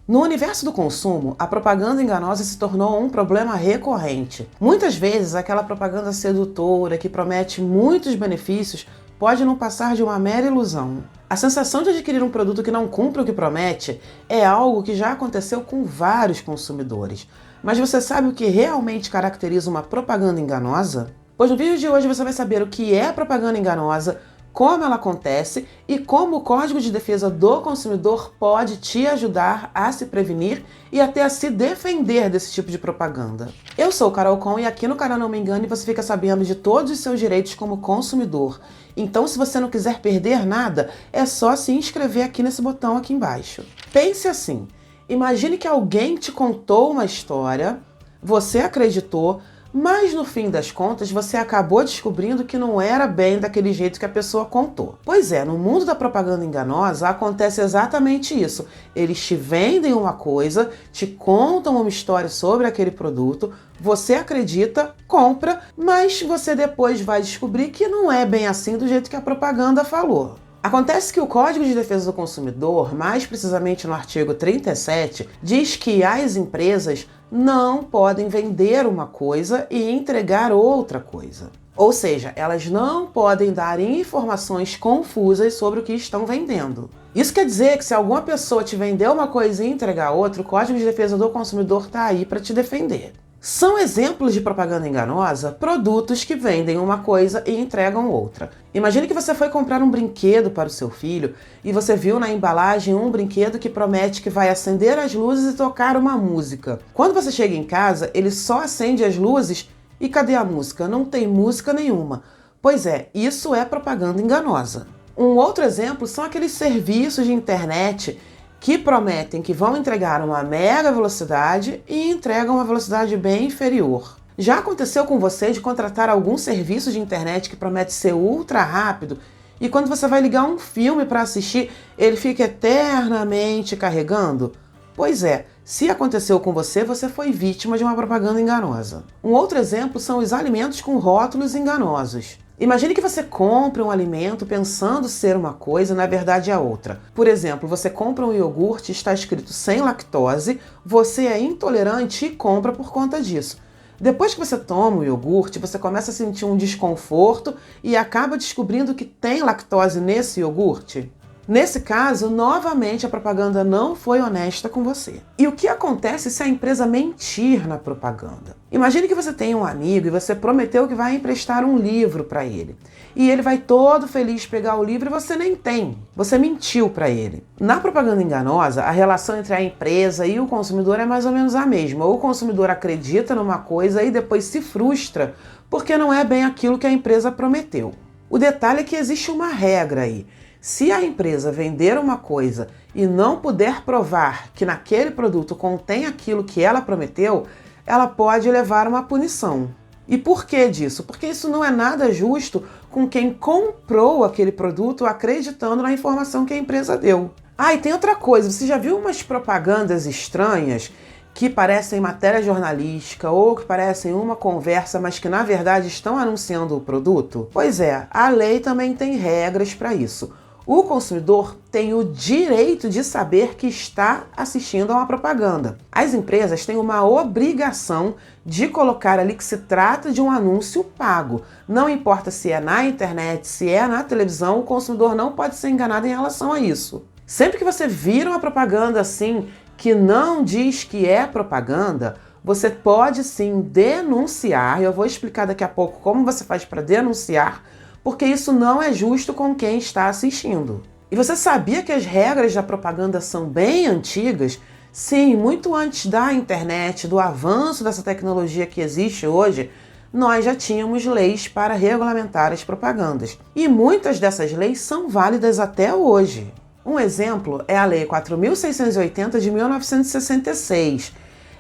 No universo do consumo, a propaganda enganosa se tornou um problema recorrente. Muitas vezes, aquela propaganda sedutora que promete muitos benefícios pode não passar de uma mera ilusão. A sensação de adquirir um produto que não cumpre o que promete é algo que já aconteceu com vários consumidores. Mas você sabe o que realmente caracteriza uma propaganda enganosa? Pois no vídeo de hoje você vai saber o que é propaganda enganosa, como ela acontece e como o Código de Defesa do Consumidor pode te ajudar a se prevenir e até a se defender desse tipo de propaganda. Eu sou Carol Com e aqui no canal Não Me Engane você fica sabendo de todos os seus direitos como consumidor. Então, se você não quiser perder nada, é só se inscrever aqui nesse botão aqui embaixo. Pense assim, imagine que alguém te contou uma história, você acreditou, mas no fim das contas você acabou descobrindo que não era bem daquele jeito que a pessoa contou. Pois é, no mundo da propaganda enganosa acontece exatamente isso. Eles te vendem uma coisa, te contam uma história sobre aquele produto, você acredita, compra, mas você depois vai descobrir que não é bem assim do jeito que a propaganda falou. Acontece que o Código de Defesa do Consumidor, mais precisamente no artigo 37, diz que as empresas não podem vender uma coisa e entregar outra coisa. Ou seja, elas não podem dar informações confusas sobre o que estão vendendo. Isso quer dizer que se alguma pessoa te vender uma coisa e entregar outra, o Código de Defesa do Consumidor está aí para te defender. São exemplos de propaganda enganosa produtos que vendem uma coisa e entregam outra. Imagine que você foi comprar um brinquedo para o seu filho e você viu na embalagem um brinquedo que promete que vai acender as luzes e tocar uma música. Quando você chega em casa, ele só acende as luzes e cadê a música? Não tem música nenhuma. Pois é, isso é propaganda enganosa. Um outro exemplo são aqueles serviços de internet que prometem que vão entregar uma mega velocidade e entregam uma velocidade bem inferior. Já aconteceu com você de contratar algum serviço de internet que promete ser ultra rápido e quando você vai ligar um filme para assistir, ele fica eternamente carregando? Pois é, se aconteceu com você, você foi vítima de uma propaganda enganosa. Um outro exemplo são os alimentos com rótulos enganosos. Imagine que você compra um alimento pensando ser uma coisa e na verdade é outra. Por exemplo, você compra um iogurte e está escrito sem lactose, você é intolerante e compra por conta disso. Depois que você toma o iogurte, você começa a sentir um desconforto e acaba descobrindo que tem lactose nesse iogurte. Nesse caso, novamente a propaganda não foi honesta com você. E o que acontece se a empresa mentir na propaganda? Imagine que você tem um amigo e você prometeu que vai emprestar um livro para ele. E ele vai todo feliz pegar o livro e você nem tem. Você mentiu para ele. Na propaganda enganosa, a relação entre a empresa e o consumidor é mais ou menos a mesma. O consumidor acredita numa coisa e depois se frustra porque não é bem aquilo que a empresa prometeu. O detalhe é que existe uma regra aí. Se a empresa vender uma coisa e não puder provar que naquele produto contém aquilo que ela prometeu, ela pode levar uma punição. E por que disso? Porque isso não é nada justo com quem comprou aquele produto acreditando na informação que a empresa deu. Ah, e tem outra coisa, você já viu umas propagandas estranhas que parecem matéria jornalística ou que parecem uma conversa, mas que na verdade estão anunciando o produto? Pois é, a lei também tem regras para isso. O consumidor tem o direito de saber que está assistindo a uma propaganda. As empresas têm uma obrigação de colocar ali que se trata de um anúncio pago. Não importa se é na internet, se é na televisão, o consumidor não pode ser enganado em relação a isso. Sempre que você vira uma propaganda assim, que não diz que é propaganda, você pode sim denunciar, e eu vou explicar daqui a pouco como você faz para denunciar, porque isso não é justo com quem está assistindo. E você sabia que as regras da propaganda são bem antigas? Sim, muito antes da internet, do avanço dessa tecnologia que existe hoje, nós já tínhamos leis para regulamentar as propagandas. E muitas dessas leis são válidas até hoje. Um exemplo é a Lei 4.680 de 1966.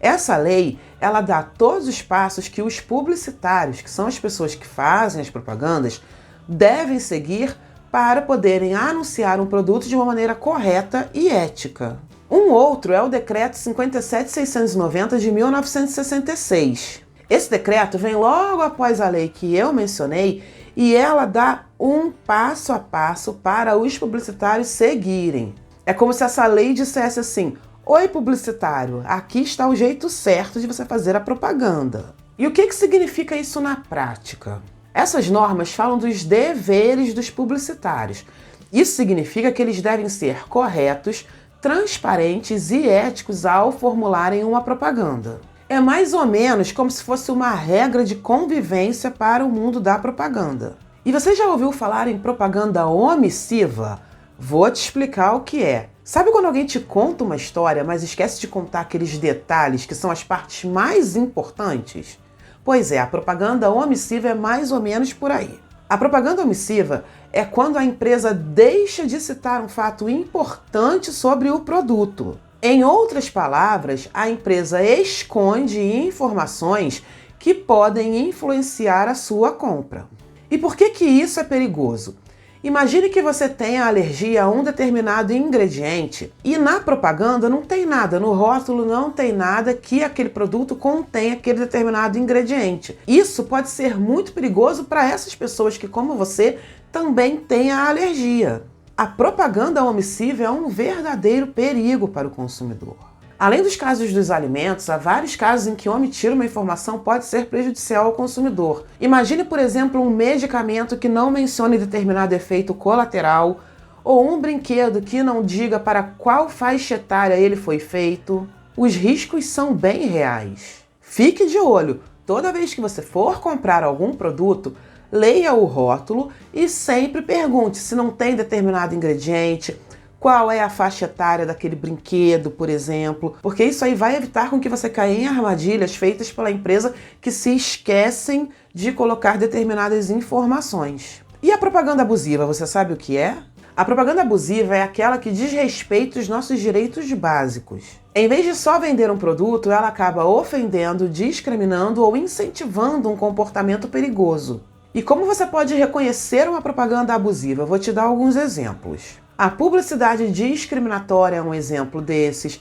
Essa lei, ela dá todos os passos que os publicitários, que são as pessoas que fazem as propagandas, devem seguir para poderem anunciar um produto de uma maneira correta e ética. Um outro é o Decreto 57.690 de 1966. Esse decreto vem logo após a lei que eu mencionei e ela dá um passo a passo para os publicitários seguirem. É como se essa lei dissesse assim: Oi, publicitário, aqui está o jeito certo de você fazer a propaganda. E o que significa isso na prática? Essas normas falam dos deveres dos publicitários. Isso significa que eles devem ser corretos, transparentes e éticos ao formularem uma propaganda. É mais ou menos como se fosse uma regra de convivência para o mundo da propaganda. E você já ouviu falar em propaganda omissiva? Vou te explicar o que é. Sabe quando alguém te conta uma história, mas esquece de contar aqueles detalhes que são as partes mais importantes? Pois é, a propaganda omissiva é mais ou menos por aí. A propaganda omissiva é quando a empresa deixa de citar um fato importante sobre o produto. Em outras palavras, a empresa esconde informações que podem influenciar a sua compra. E por que isso é perigoso? Imagine que você tenha alergia a um determinado ingrediente e na propaganda não tem nada, no rótulo não tem nada que aquele produto contém aquele determinado ingrediente. Isso pode ser muito perigoso para essas pessoas que, como você, também têm a alergia. A propaganda omissiva é um verdadeiro perigo para o consumidor. Além dos casos dos alimentos, há vários casos em que omitir uma informação pode ser prejudicial ao consumidor. Imagine, por exemplo, um medicamento que não mencione determinado efeito colateral, ou um brinquedo que não diga para qual faixa etária ele foi feito. Os riscos são bem reais. Fique de olho, toda vez que você for comprar algum produto, leia o rótulo e sempre pergunte se não tem determinado ingrediente, qual é a faixa etária daquele brinquedo, por exemplo, porque isso aí vai evitar com que você caia em armadilhas feitas pela empresa que se esquecem de colocar determinadas informações. E a propaganda abusiva, você sabe o que é? A propaganda abusiva é aquela que desrespeita os nossos direitos básicos. Em vez de só vender um produto, ela acaba ofendendo, discriminando ou incentivando um comportamento perigoso. E como você pode reconhecer uma propaganda abusiva? Eu vou te dar alguns exemplos. A publicidade discriminatória é um exemplo desses.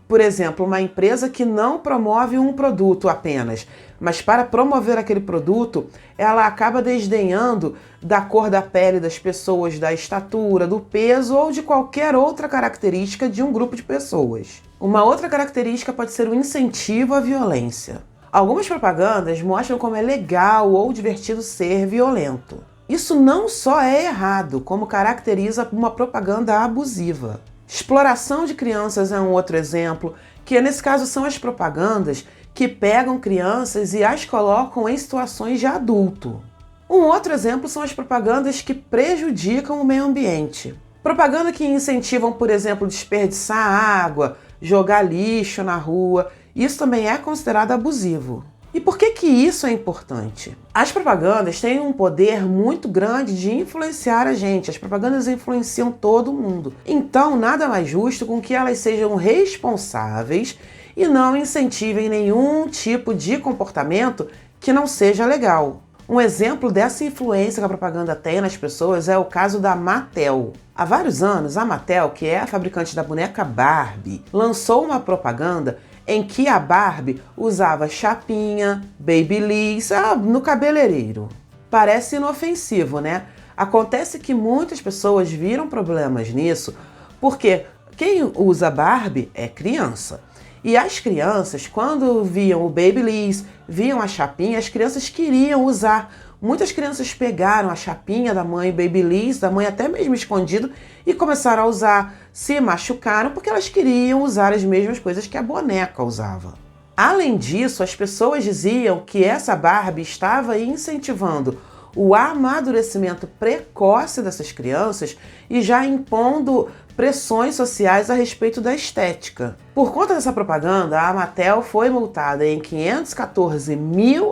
Por exemplo, uma empresa que não promove um produto apenas, mas para promover aquele produto, ela acaba desdenhando da cor da pele das pessoas, da estatura, do peso ou de qualquer outra característica de um grupo de pessoas. Uma outra característica pode ser o incentivo à violência. Algumas propagandas mostram como é legal ou divertido ser violento. Isso não só é errado, como caracteriza uma propaganda abusiva. Exploração de crianças é um outro exemplo, que nesse caso são as propagandas que pegam crianças e as colocam em situações de adulto. Um outro exemplo são as propagandas que prejudicam o meio ambiente. Propaganda que incentivam, por exemplo, desperdiçar água, jogar lixo na rua, isso também é considerado abusivo. E por que isso é importante? As propagandas têm um poder muito grande de influenciar a gente. As propagandas influenciam todo mundo. Então, nada mais justo com que elas sejam responsáveis e não incentivem nenhum tipo de comportamento que não seja legal. Um exemplo dessa influência que a propaganda tem nas pessoas é o caso da Mattel. Há vários anos, a Mattel, que é a fabricante da boneca Barbie, lançou uma propaganda em que a Barbie usava chapinha, babyliss, no cabeleireiro. Parece inofensivo, né? Acontece que muitas pessoas viram problemas nisso porque quem usa Barbie é criança. E as crianças, quando viam o babyliss, viam a chapinha, as crianças queriam usar. Muitas crianças pegaram a chapinha da mãe, babyliss, da mãe até mesmo escondido, e começaram a usar, se machucaram porque elas queriam usar as mesmas coisas que a boneca usava. Além disso, as pessoas diziam que essa Barbie estava incentivando o amadurecimento precoce dessas crianças e já impondo pressões sociais a respeito da estética. Por conta dessa propaganda, a Mattel foi multada em R$514 mil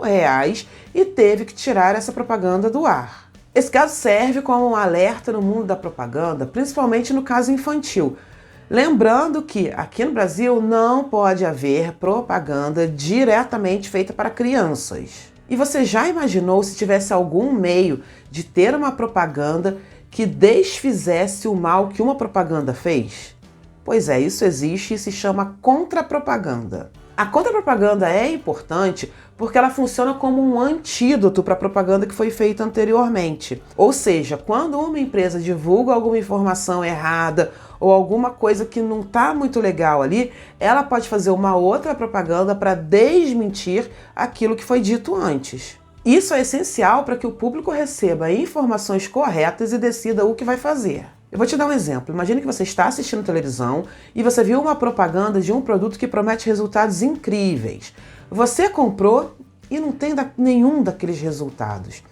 e teve que tirar essa propaganda do ar. Esse caso serve como um alerta no mundo da propaganda, principalmente no caso infantil. Lembrando que aqui no Brasil não pode haver propaganda diretamente feita para crianças. E você já imaginou se tivesse algum meio de ter uma propaganda que desfizesse o mal que uma propaganda fez? Pois é, isso existe e se chama contrapropaganda. A contrapropaganda é importante porque ela funciona como um antídoto para a propaganda que foi feita anteriormente. Ou seja, quando uma empresa divulga alguma informação errada ou alguma coisa que não está muito legal ali, ela pode fazer uma outra propaganda para desmentir aquilo que foi dito antes. Isso é essencial para que o público receba informações corretas e decida o que vai fazer. Eu vou te dar um exemplo. Imagine que você está assistindo televisão e você viu uma propaganda de um produto que promete resultados incríveis. Você comprou e não tem nenhum daqueles resultados.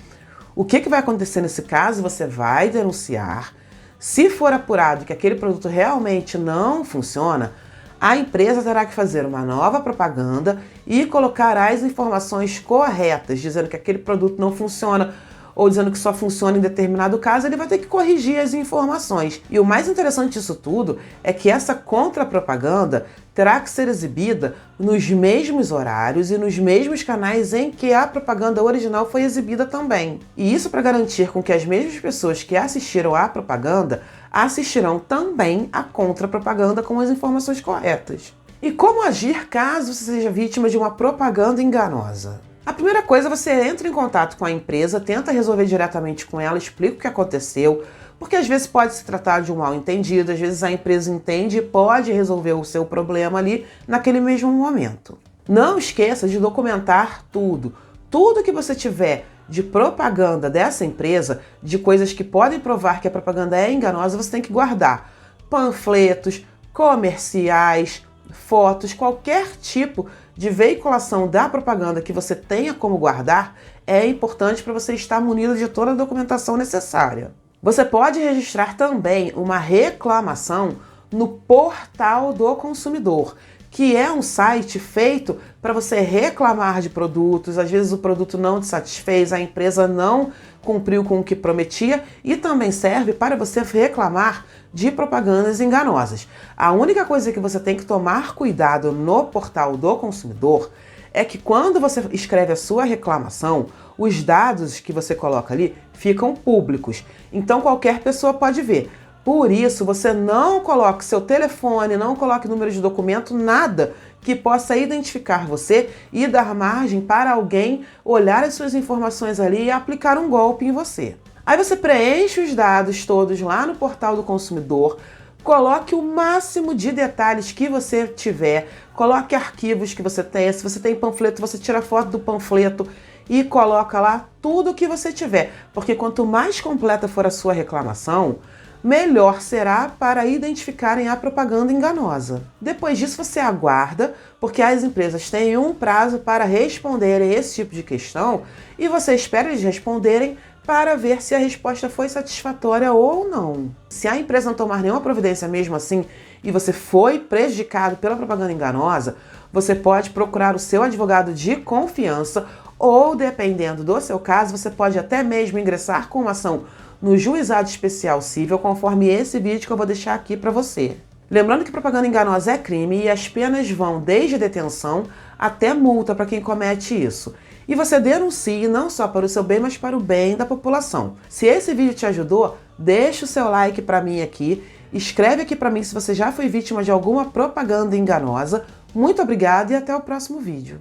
O que vai acontecer nesse caso? Você vai denunciar. Se for apurado que aquele produto realmente não funciona, a empresa terá que fazer uma nova propaganda e colocar as informações corretas, dizendo que aquele produto não funciona ou dizendo que só funciona em determinado caso. Ele vai ter que corrigir as informações. E o mais interessante disso tudo é que essa contrapropaganda terá que ser exibida nos mesmos horários e nos mesmos canais em que a propaganda original foi exibida também. E isso para garantir com que as mesmas pessoas que assistiram à propaganda assistirão também à contrapropaganda com as informações corretas. E como agir caso você seja vítima de uma propaganda enganosa? A primeira coisa, você entra em contato com a empresa, tenta resolver diretamente com ela, explica o que aconteceu, porque às vezes pode se tratar de um mal-entendido, às vezes a empresa entende e pode resolver o seu problema ali naquele mesmo momento. Não esqueça de documentar tudo. Tudo que você tiver de propaganda dessa empresa, de coisas que podem provar que a propaganda é enganosa, você tem que guardar. Panfletos, comerciais, fotos, qualquer tipo de veiculação da propaganda que você tenha como guardar é importante para você estar munido de toda a documentação necessária. Você pode registrar também uma reclamação no Portal do Consumidor, que é um site feito para você reclamar de produtos. Às vezes o produto não te satisfez, a empresa não cumpriu com o que prometia, e também serve para você reclamar de propagandas enganosas. A única coisa que você tem que tomar cuidado no Portal do Consumidor é que quando você escreve a sua reclamação, os dados que você coloca ali ficam públicos. Então qualquer pessoa pode ver. Por isso, você não coloque seu telefone, não coloque número de documento, nada que possa identificar você e dar margem para alguém olhar as suas informações ali e aplicar um golpe em você. Aí você preenche os dados todos lá no Portal do Consumidor, coloque o máximo de detalhes que você tiver, coloque arquivos que você tenha. Se você tem panfleto, você tira foto do panfleto e coloca lá tudo que você tiver, porque quanto mais completa for a sua reclamação, melhor será para identificarem a propaganda enganosa. Depois disso você aguarda, porque as empresas têm um prazo para responderem esse tipo de questão e você espera eles responderem para ver se a resposta foi satisfatória ou não. Se a empresa não tomar nenhuma providência mesmo assim e você foi prejudicado pela propaganda enganosa, você pode procurar o seu advogado de confiança ou, dependendo do seu caso, você pode até mesmo ingressar com uma ação no Juizado Especial Cível, conforme esse vídeo que eu vou deixar aqui para você. Lembrando que propaganda enganosa é crime e as penas vão desde detenção até multa para quem comete isso. E você denuncie não só para o seu bem, mas para o bem da população. Se esse vídeo te ajudou, deixa o seu like para mim aqui, escreve aqui para mim se você já foi vítima de alguma propaganda enganosa. Muito obrigada e até o próximo vídeo.